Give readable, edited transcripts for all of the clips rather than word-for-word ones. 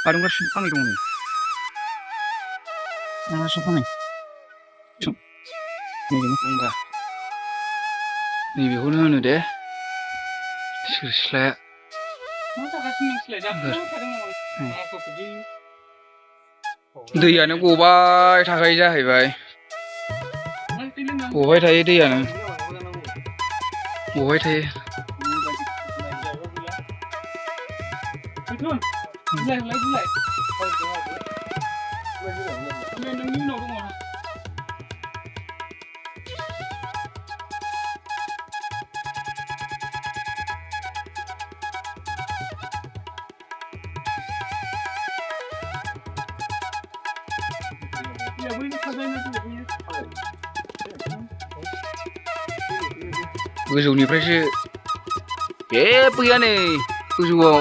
마룡가 신빵이 동네. 아, 신빵이. 좀, 여기는 뭔가. नैबेखौनो होनो दे सिख्रि सिख्लाया दैयानो गबाय थाखायो जाहैबाय गबाय थायो दैयानो गबाय थायो गोजौनिफ्रायसो जेबो गैया नै गोजौआव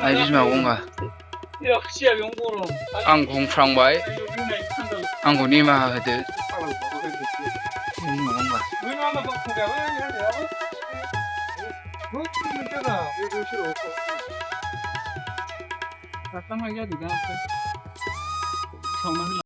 आइ बिमा गंगा आं बुंफ्रांबाय आंखौ निमाहा होदो बिमा गंगा